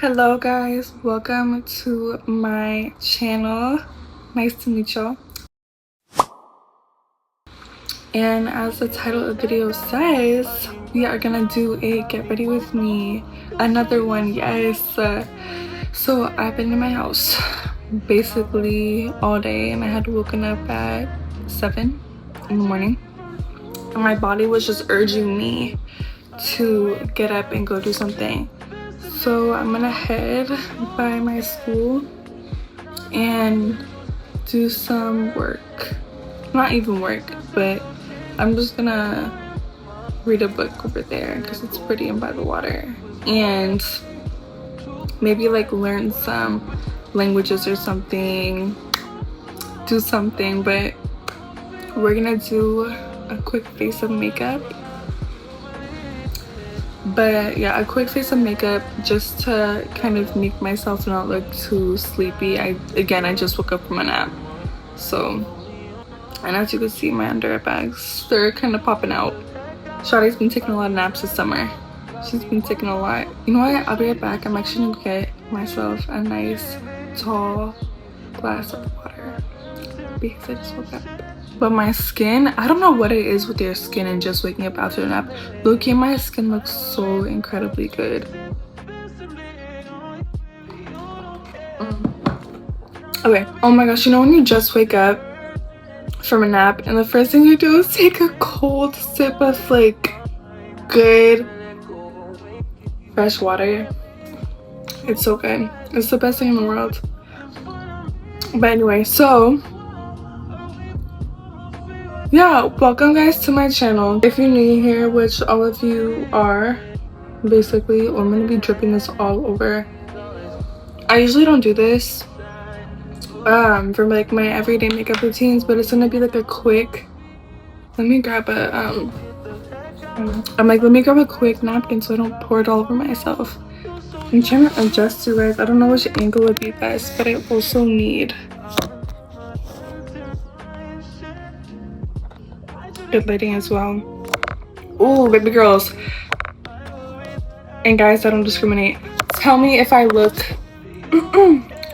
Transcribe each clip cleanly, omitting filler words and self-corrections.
Hello guys, welcome to my channel. Nice to meet y'all. And as the title of the video says, we are gonna do a get ready with me, another one. Yes. So I've been in my house basically all day, and I had woken up at 7 in the morning, and my body was just urging me to get up and go do something. So I'm gonna head by my school and do some work. Not even work, but I'm just gonna read a book over there because it's pretty and by the water, and maybe like learn some languages or something, do something. But we're gonna do a quick face of makeup. But yeah, a quick face of makeup just to kind of make myself not look too sleepy. I just woke up from a nap, so, and as you can see, my under bags, they're kind of popping out. Shawty's been taking a lot of naps this summer. She's been taking a lot. You know what, I'll be right back. I'm actually gonna get myself a nice tall glass of water because I just woke up. But my skin, I don't know what it is with your skin and just waking up after a nap. Look, my skin looks so incredibly good. Okay, oh my gosh, you know when you just wake up from a nap and the first thing you do is take a cold sip of like good fresh water? It's so good. It's the best thing in the world. But anyway, so yeah, welcome guys to my channel. If you're new here, which all of you are basically, I'm gonna be dripping this all over. I usually don't do this for like my everyday makeup routines, but it's gonna be like a quick, let me grab a let me grab a quick napkin so I don't pour it all over myself. I'm trying to adjust, you guys. I don't know which angle would be best, but I also need good lighting as well. Oh, baby girls and guys, I don't discriminate. Tell me if I look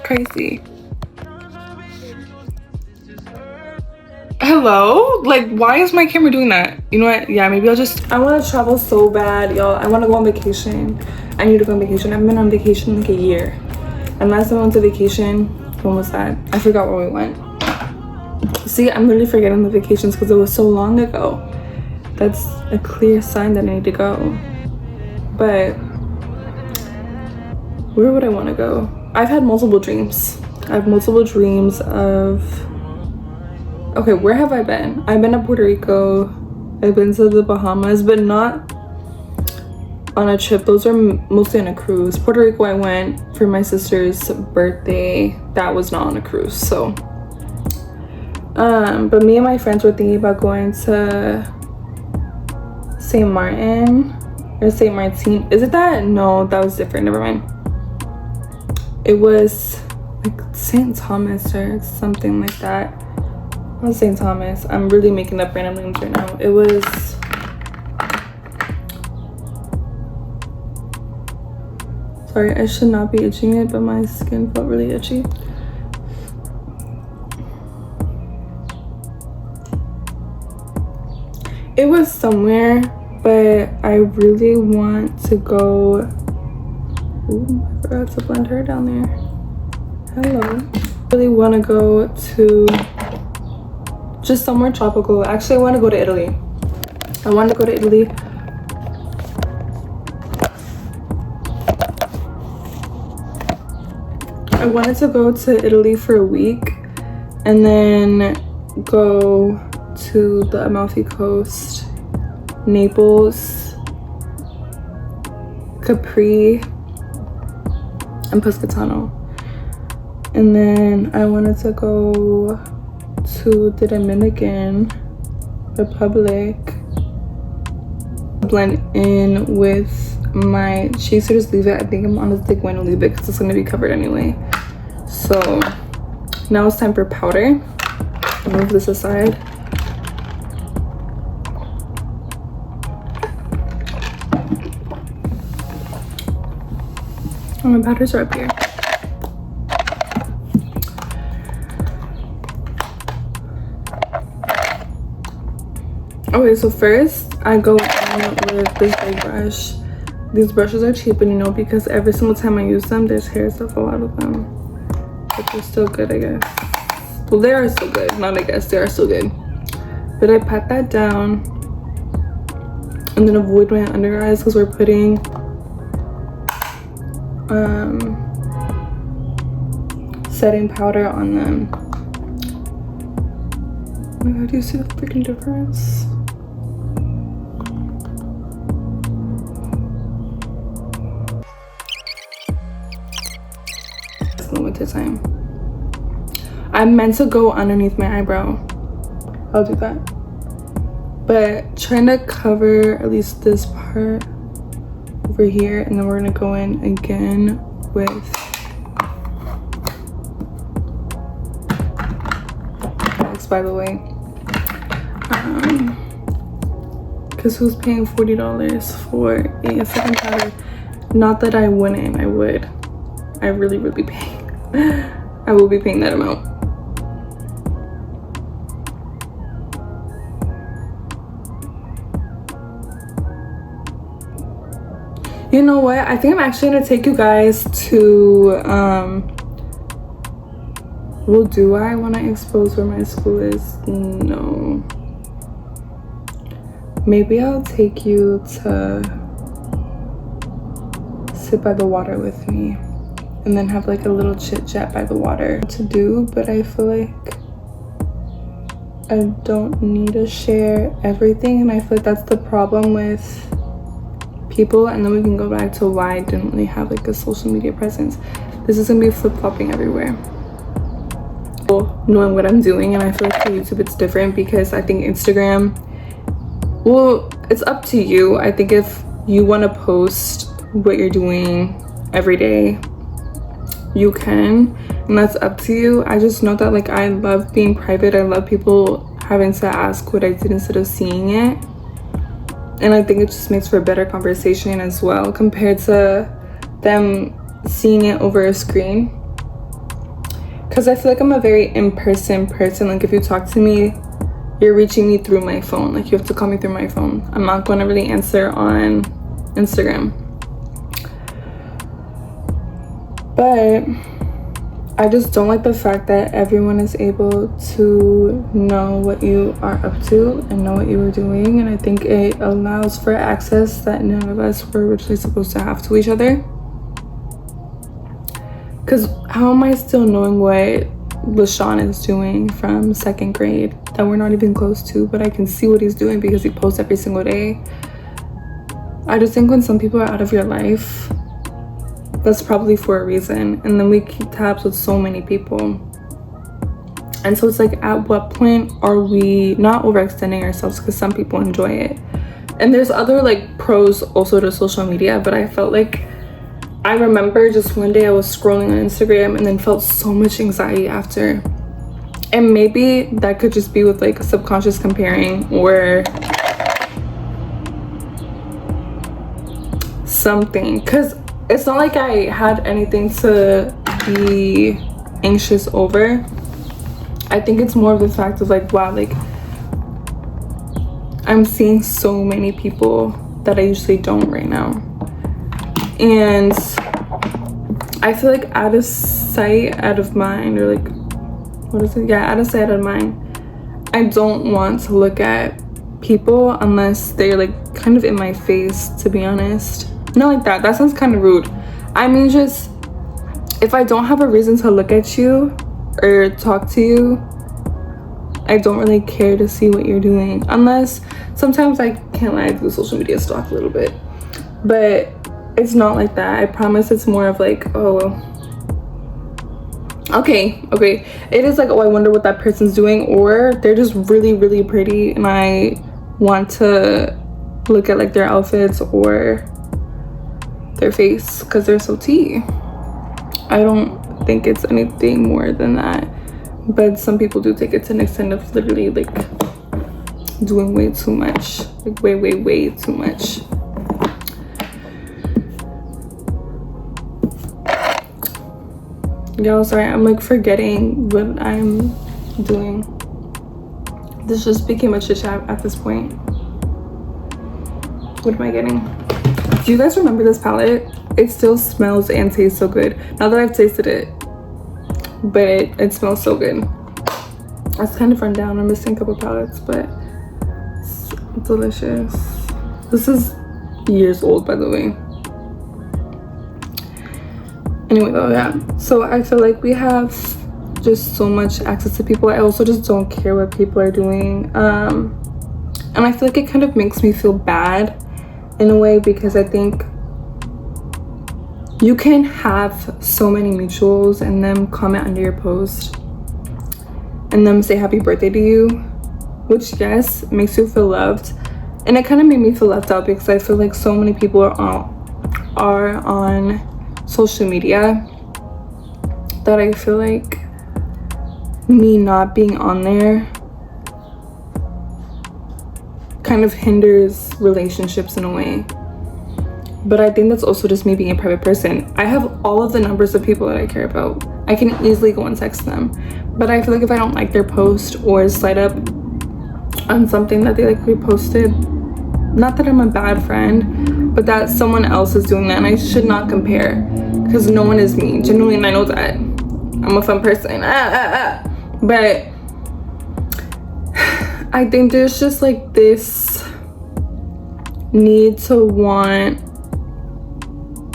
crazy. Hello? Like, why is my camera doing that? You know what? Yeah, maybe I want to travel so bad, y'all. I want to go on vacation. I need to go on vacation. I haven't been on vacation in like a year. And last time I went to vacation, when was that? I forgot where we went. See, I'm really forgetting the vacations because it was so long ago. That's a clear sign that I need to go. But where would I want to go? I've had multiple dreams. I have multiple dreams of, okay, where have I been? I've been to Puerto Rico. I've been to the Bahamas, but not on a trip. Those are mostly on a cruise. Puerto Rico, I went for my sister's birthday. That was not on a cruise, so. But me and my friends were thinking about going to St. Martin or St. Martin. Is it that? No, that was different. Never mind. It was like St. Thomas or something like that. Not St. Thomas. I'm really making up random names right now. It was, sorry, I should not be itching it, but my skin felt really itchy. It was somewhere, but I really want to go. Ooh, I forgot to blend her down there. Hello. I really want to go to just somewhere tropical. Actually, I want to go to Italy. I want to go to Italy. I wanted to go to Italy for a week and then go to the Amalfi Coast, Naples, Capri, and Pescatano. And then I wanted to go to the Dominican Republic, blend in with my shades or just leave it. I think I'm honestly going to leave it because it's going to be covered anyway. So now it's time for powder. Move this aside. Oh, my powders are up here. Okay, so first I go in with this big brush. These brushes are cheap, and you know, because every single time I use them, there's hairs that fall out of them. But they're still good, I guess. Well, they are still good. Not I guess, they are still good. But I pat that down and then avoid my under eyes because we're putting setting powder on them. Oh my god, do you see the freaking difference? It's the winter time. I meant to go underneath my eyebrow. I'll do that. But trying to cover at least this part over here, and then we're gonna go in again with by the way, because who's paying $40 for a second powder? Not that I wouldn't, I would. I really would be paying. I will be paying that amount. You know what? I think I'm actually gonna take you guys to well, do I want to expose where my school is? No. Maybe I'll take you to sit by the water with me and then have like a little chit chat by the water to do, but I feel like I don't need to share everything, and I feel like that's the problem with people. And then we can go back to why I didn't really have like a social media presence. This is gonna be flip-flopping everywhere, knowing what I'm doing. And I feel like for YouTube it's different because I think Instagram, well, it's up to you. I think if you want to post what you're doing every day, you can, and that's up to you. I just know that like I love being private. I love people having to ask what I did instead of seeing it, and I think it just makes for a better conversation as well compared to them seeing it over a screen. Because I feel like I'm a very in-person person. Like if you talk to me, you're reaching me through my phone. Like you have to call me through my phone. I'm not going to really answer on Instagram. But I just don't like the fact that everyone is able to know what you are up to and know what you are doing. And I think it allows for access that none of us were originally supposed to have to each other. Because how am I still knowing what LaShawn is doing from 2nd grade that we're not even close to, but I can see what he's doing because he posts every single day? I just think when some people are out of your life, that's probably for a reason. And then we keep tabs with so many people. And so it's like, at what point are we not overextending ourselves? Because some people enjoy it. And there's other like pros also to social media, but I felt like, I remember just one day I was scrolling on Instagram and then felt so much anxiety after. And maybe that could just be with like subconscious comparing or something. Because it's not like I had anything to be anxious over. I think it's more of the fact of like, wow, like I'm seeing so many people that I usually don't right now. And I feel like out of sight, out of mind, or like, what is it? Yeah, out of sight, out of mind. I don't want to look at people unless they're like kind of in my face, to be honest. Not like that. That sounds kind of rude. I mean, just if I don't have a reason to look at you or talk to you, I don't really care to see what you're doing. Unless sometimes I can't lie, I do social media stalk a little bit. But it's not like that. I promise. It's more of like, oh, okay, it is like, oh, I wonder what that person's doing, or they're just really, really pretty and I want to look at like their outfits or their face because they're so tea. I don't think it's anything more than that, but some people do take it to an extent of literally like doing way too much, like way too much. Y'all, sorry, I'm like forgetting what I'm doing. This just became a chit chat at this point. What am I getting? Do you guys remember this palette? It still smells and tastes so good. Now that I've tasted it, but it smells so good. It's kind of run down. I'm missing a couple palettes, but it's delicious. This is years old, by the way. Anyway, though, yeah. So I feel like we have just so much access to people. I also just don't care what people are doing. And I feel like it kind of makes me feel bad in a way, because I think you can have so many mutuals and them comment under your post and them say happy birthday to you, which, yes, makes you feel loved. And it kind of made me feel left out, because I feel like so many people are on social media that I feel like me not being on there kind of hinders relationships in a way. But I think that's also just me being a private person. I have all of the numbers of people that I care about. I can easily go and text them. But I feel like if I don't like their post or slide up on something that they like reposted, not that I'm a bad friend, but that someone else is doing that, and I should not compare, because no one is me. Genuinely, and I know that. I'm a fun person. But I think there's just like this need to want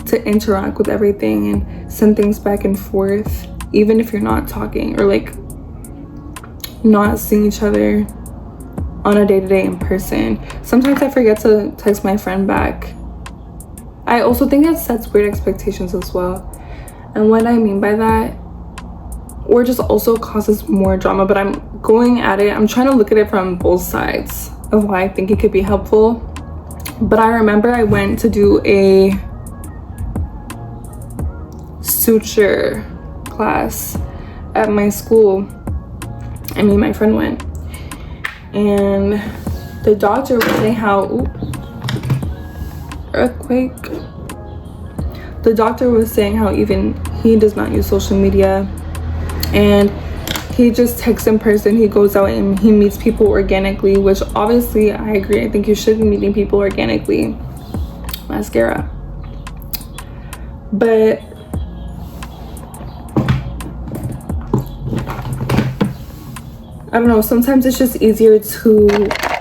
to interact with everything and send things back and forth, even if you're not talking or like not seeing each other on a day-to-day in person. Sometimes I forget to text my friend back. I also think it sets weird expectations as well. And what I mean by that, or just also causes more drama, but I'm going at it, I'm trying to look at it from both sides of why I think it could be helpful. But I remember I went to do a suture class at my school, and me and my friend went, and the doctor was saying how earthquake, the doctor was saying how even he does not use social media, and he just texts in person. He goes out and he meets people organically, which obviously I agree. I think you should be meeting people organically. Mascara. But I don't know, sometimes it's just easier to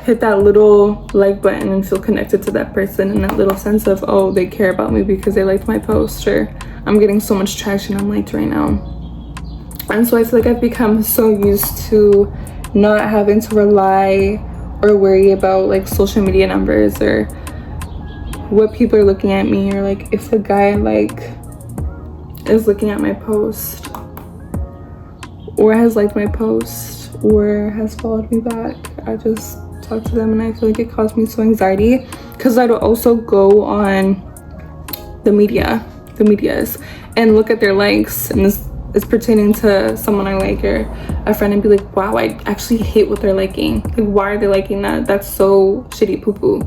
hit that little like button and feel connected to that person, and that little sense of, oh, they care about me because they liked my post, or I'm getting so much traction, I'm liked right now. And so I feel like I've become so used to not having to rely or worry about like social media numbers or what people are looking at me, or like if a guy like is looking at my post or has liked my post or has followed me back. I just talk to them, and I feel like it caused me so anxiety, because I'd also go on the medias and look at their likes, and this is pertaining to someone I like or a friend, and be like, wow, I actually hate what they're liking. Like, why are they liking that? That's so shitty poo-poo.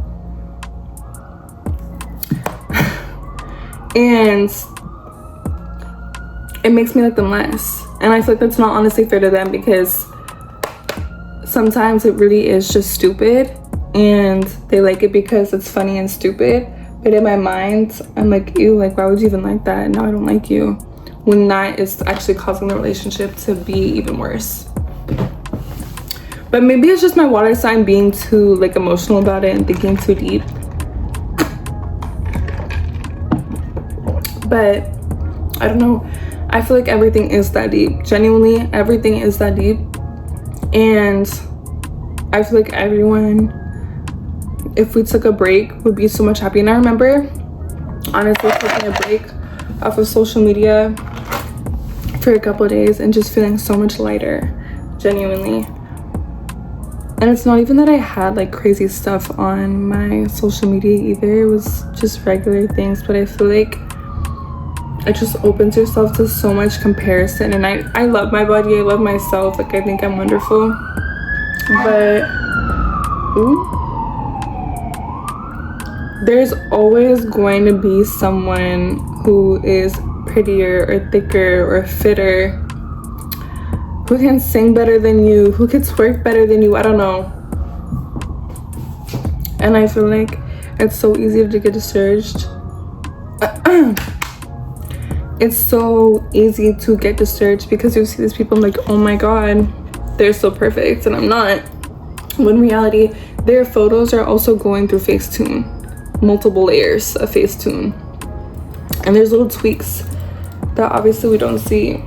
And it makes me like them less. And I feel like that's not honestly fair to them, because sometimes it really is just stupid and they like it because it's funny and stupid. But in my mind, I'm like, ew, like, why would you even like that? Now I don't like you. When that is actually causing the relationship to be even worse. But maybe it's just my water sign being too like emotional about it and thinking too deep. But I don't know. I feel like everything is that deep. Genuinely, everything is that deep. And I feel like everyone, if we took a break, would be so much happier. And I remember honestly taking a break off of social media for a couple of days and just feeling so much lighter, genuinely. And it's not even that I had like crazy stuff on my social media either. It was just regular things, but I feel like it just opens yourself to so much comparison. And I love my body, I love myself, like I think I'm wonderful. But there's always going to be someone who is prettier or thicker or fitter, who can sing better than you, who can twerk better than you, I don't know. And I feel like it's so easy to get discouraged. It's so easy to get discouraged because you see these people, I'm like, oh my god, they're so perfect, and I'm not. When in reality, their photos are also going through Facetune, multiple layers of Facetune, and there's little tweaks that obviously we don't see.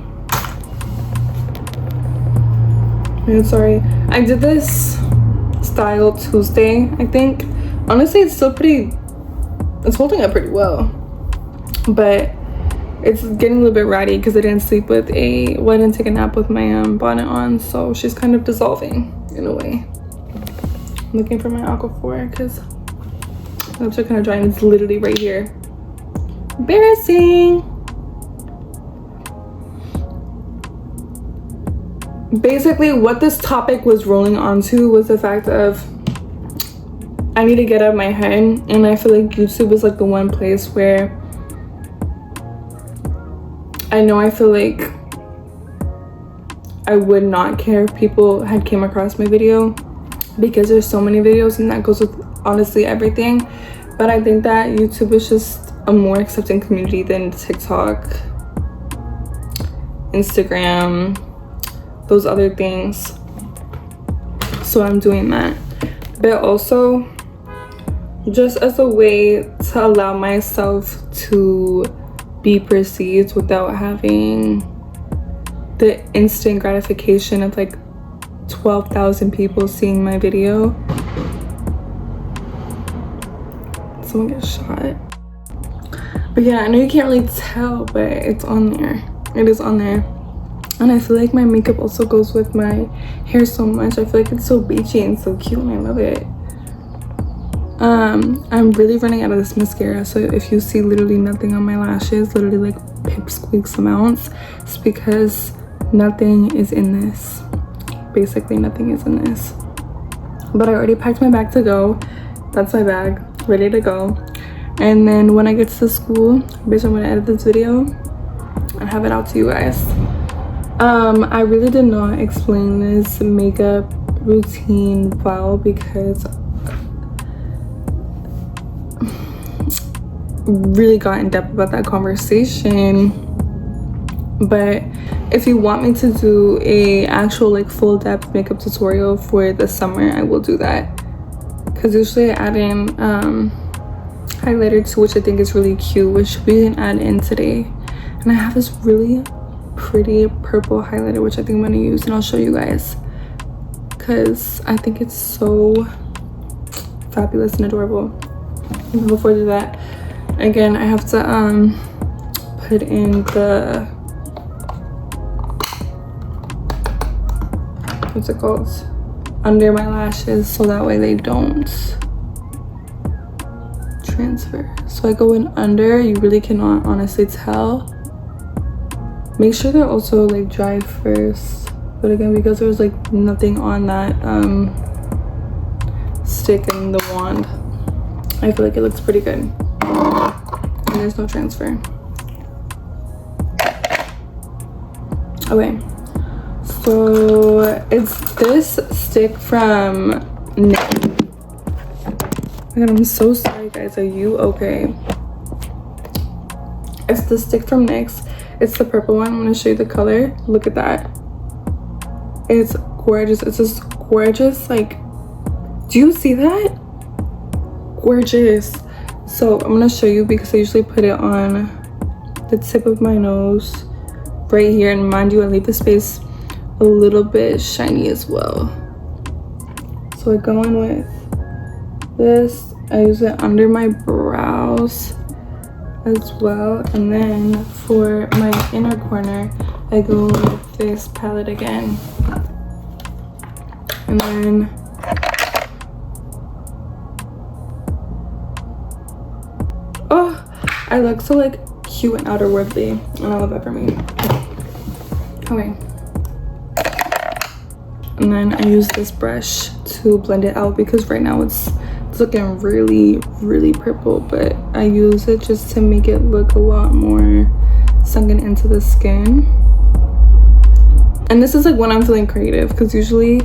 I'm sorry, I did this style Tuesday, I think. Honestly, it's still it's holding up pretty well, but it's getting a little bit ratty because I didn't sleep with I didn't take a nap with my bonnet on, so she's kind of dissolving in a way. I'm looking for my Aquaphor because my lips are kind of dry, and it's literally right here. Embarrassing. Basically, what this topic was rolling onto was the fact of I need to get out of my head, and I feel like YouTube is like the one place where I feel like I would not care if people had came across my video, because there's so many videos, and that goes with honestly everything. But I think that YouTube is just a more accepting community than TikTok, Instagram, those other things. So I'm doing that, but also just as a way to allow myself to be perceived without having the instant gratification of like 12,000 people seeing my video. Someone gets shot. But yeah, I know you can't really tell, but it's on there. It is on there. And I feel like my makeup also goes with my hair so much. I feel like it's so beachy and so cute, and I love it. I'm really running out of this mascara, so if you see literally nothing on my lashes, literally like pipsqueaks amounts, it's because nothing is in this. Basically nothing is in this. But I already packed my bag to go. That's my bag, ready to go. And then when I get to the school, bitch, I'm gonna edit this video and have it out to you guys. I really did not explain this makeup routine well, because really got in depth about that conversation. But if you want me to do a actual like full depth makeup tutorial for the summer, I will do that, because usually I add in highlighter too, which I think is really cute, which we can add in today. And I have this really pretty purple highlighter which I think I'm going to use, and I'll show you guys because I think it's so fabulous and adorable. Before I do that, again, I have to put in the, what's it called, under my lashes, so that way they don't transfer. So I go in under. You really cannot honestly tell. Make sure they're also like dry first, but again, because there's like nothing on that stick and the wand, I feel like it looks pretty good, and there's no transfer. Okay, so it's this stick from NYX. Oh my god, I'm so sorry guys, are you okay? It's the stick from NYX. It's the purple one. I'm going to show you the color. Look at that. It's gorgeous. It's just gorgeous. Like, do you see that? Gorgeous. So I'm going to show you, because I usually put it on the tip of my nose right here. And mind you, I leave the space a little bit shiny as well. So I go in with this. I use it under my brows as well, and then for my inner corner I go with this palette again, and then I look so like cute and outerworldly, and I love that for me. Okay, and then I use this brush to blend it out, because right now it's looking really purple, but I use it just to make it look a lot more sunken into the skin. And this is like when I'm feeling creative, because usually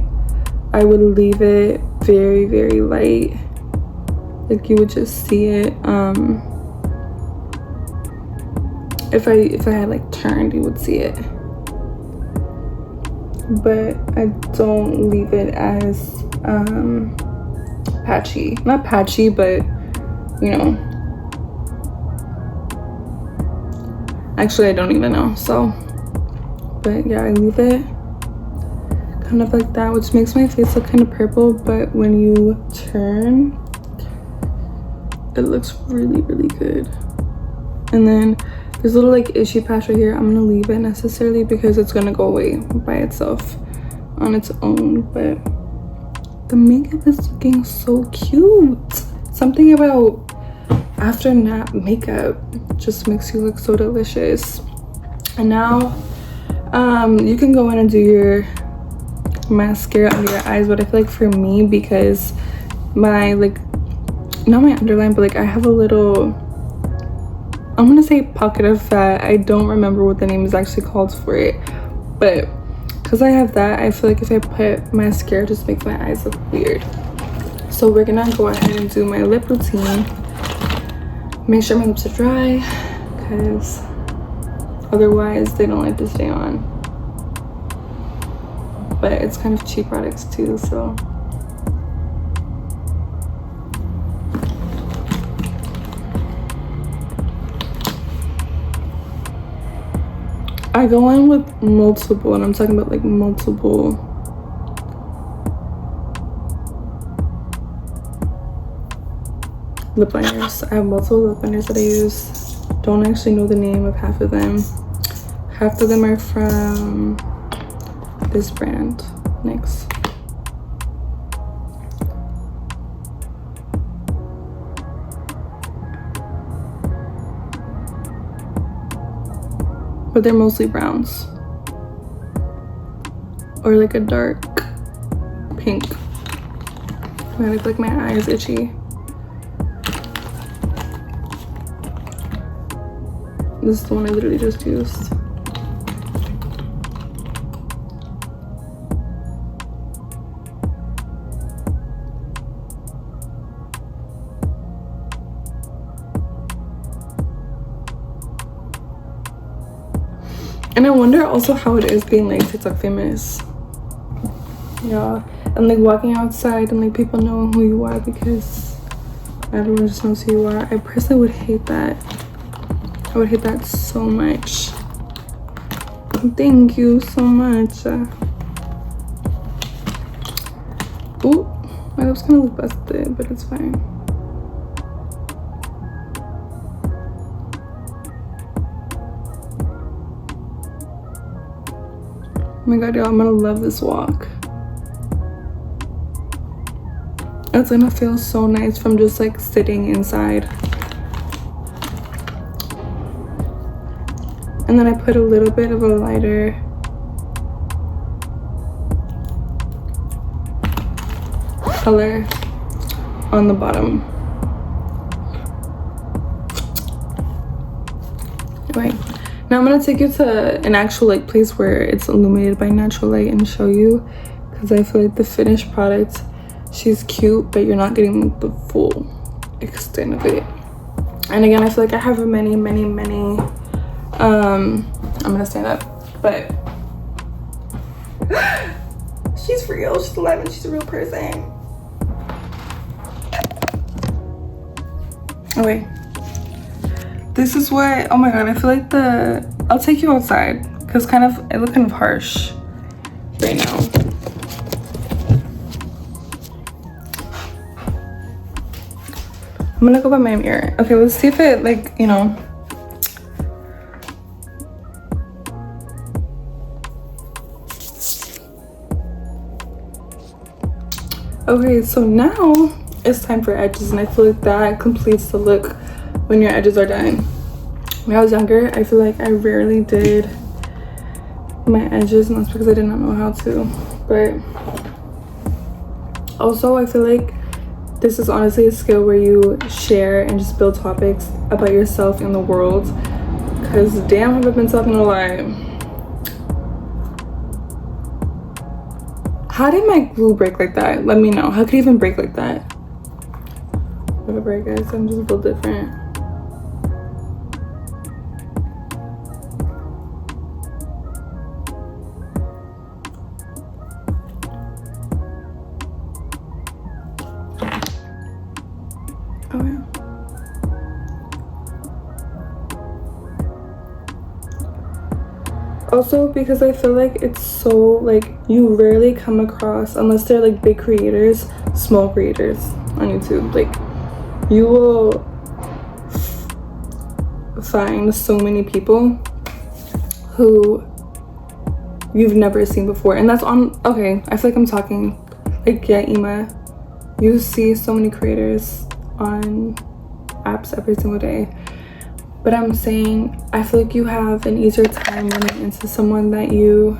I would leave it very, very light. Like you would just see it. If I had like turned, you would see it. But I don't leave it as patchy. Not patchy, but you know. Actually, I don't even know. So, but yeah, I leave it kind of like that, which makes my face look kind of purple. But when you turn, it looks really, really good. And then there's a little like itchy patch right here. I'm gonna leave it necessarily because it's gonna go away by itself on its own. But the makeup is looking so cute. Something about after nap makeup just makes you look so delicious. And now you can go in and do your mascara under your eyes, but I feel like for me, because my like, not my underline, but like I have a little, I'm gonna say pocket of fat. I don't remember what the name is actually called for it, but because I have that, I feel like if I put mascara, it just makes my eyes look weird. So we're gonna go ahead and do my lip routine. Make sure my lips are dry, because otherwise they don't like to stay on. But it's kind of cheap products too, so. I go in with multiple, and I'm talking about like multiple lip liners. I have multiple lip liners that I use. Don't actually know the name of half of them. Half of them are from this brand, NYX. But they're mostly browns. Or like a dark pink. I look like my eye is itchy. This is the one I literally just used. And I wonder also how it is being like TikTok famous. Yeah, and like walking outside and like people know who you are because everyone just knows who you are. I personally would hate that. I would hate that so much. Thank you so much. Ooh, my lips kind of look busted, but it's fine. Oh my god, y'all, I'm gonna love this walk. It's gonna feel so nice from just like sitting inside. And then I put a little bit of a lighter color on the bottom. Anyway, now I'm gonna take you to an actual like place where it's illuminated by natural light and show you, because I feel like the finished product, she's cute, but you're not getting the full extent of it. And again, I feel like I have many I'm gonna stand up, but she's real, she's 11, she's a real person. Okay, this is what, oh my god, I feel like I'll take you outside because it looks kind of harsh right now. I'm gonna go by my mirror. Okay, let's see if it like, you know. Okay, so now it's time for edges, and I feel like that completes the look when your edges are done. When I was younger, I feel like I rarely did my edges, and that's because I did not know how to. But also, I feel like this is honestly a skill where you share and just build topics about yourself and the world, because damn have I been talking a lot. How did my glue break like that? Let me know. How could it even break like that? Whatever, I guess I'm just a little different. Oh yeah. Also, because I feel like it's so, like, you rarely come across, unless they're like big creators, small creators on YouTube, like you will find so many people who you've never seen before. And that's on, okay, I feel like I'm talking like, yeah, Ima, you see so many creators on apps every single day, but I'm saying I feel like you have an easier time running into someone that you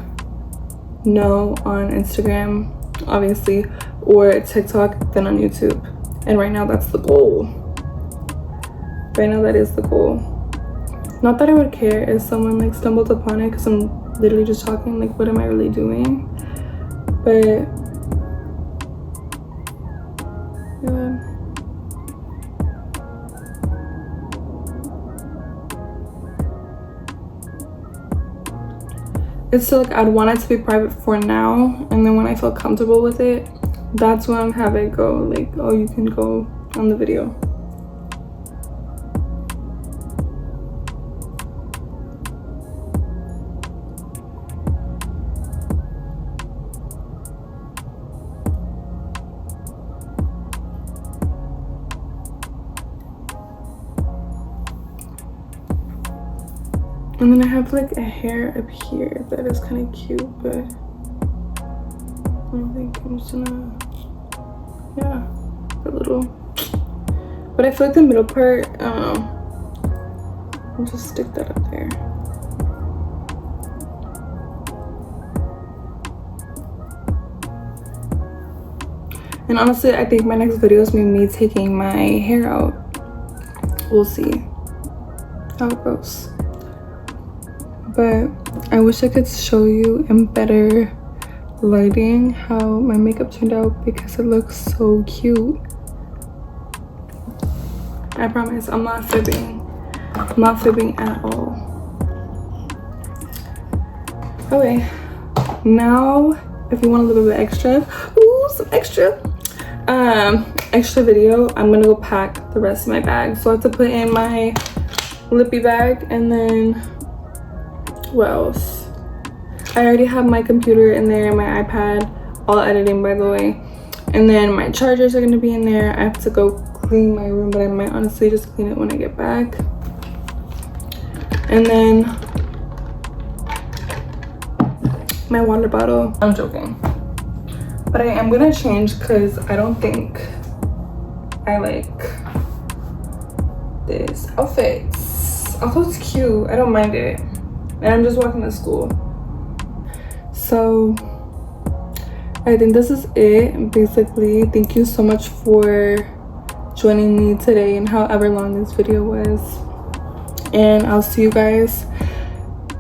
know on Instagram, obviously, or TikTok than on YouTube. And right now that's the goal. Right now that is the goal. Not that I would care if someone like stumbled upon it, because I'm literally just talking, like, what am I really doing? But yeah. It's still like I'd want it to be private for now, and then when I feel comfortable with it, that's when I'd have it go like, oh, you can go on the video. And then I have like a hair up here that is kind of cute, but I don't think I'm just gonna, yeah, a little. But I feel like the middle part, I don't know, I'll just stick that up there. And honestly, I think my next video is gonna be me taking my hair out. We'll see how it goes. But I wish I could show you in better lighting how my makeup turned out, because it looks so cute. I promise, I'm not fibbing. I'm not fibbing at all. Okay, now if you want a little bit of extra, ooh, some extra video, I'm gonna go pack the rest of my bag. So I have to put in my lippy bag, and then what else? I already have my computer in there, my iPad, all editing, by the way, and then my chargers are going to be in there. I have to go clean my room, but I might honestly just clean it when I get back. And then my water bottle. I'm joking, but I am gonna change because I don't think I like this outfit. Although it's cute, I don't mind it. And I'm just walking to school. So I think this is it, basically. Thank you so much for joining me today, and however long this video was. And I'll see you guys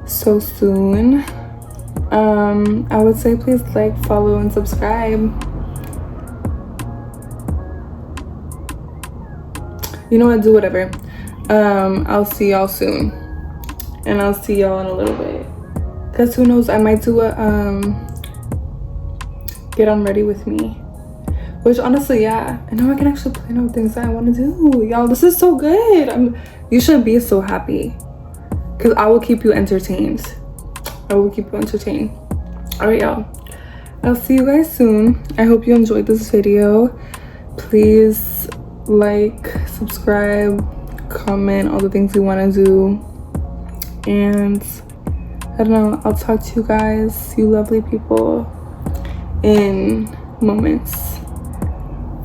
so soon. I would say please like, follow, and subscribe. You know what, do whatever. I'll see y'all soon. And I'll see y'all in a little bit. Because who knows, I might do a get on ready with me. Which honestly, yeah. And now I can actually plan out things that I want to do. Y'all, this is so good. You should be so happy. Because I will keep you entertained. I will keep you entertained. Alright, y'all. I'll see you guys soon. I hope you enjoyed this video. Please like, subscribe, comment, all the things you want to do. And I don't know, I'll talk to you guys, you lovely people, in moments.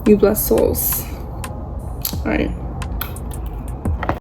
You blessed souls. All right.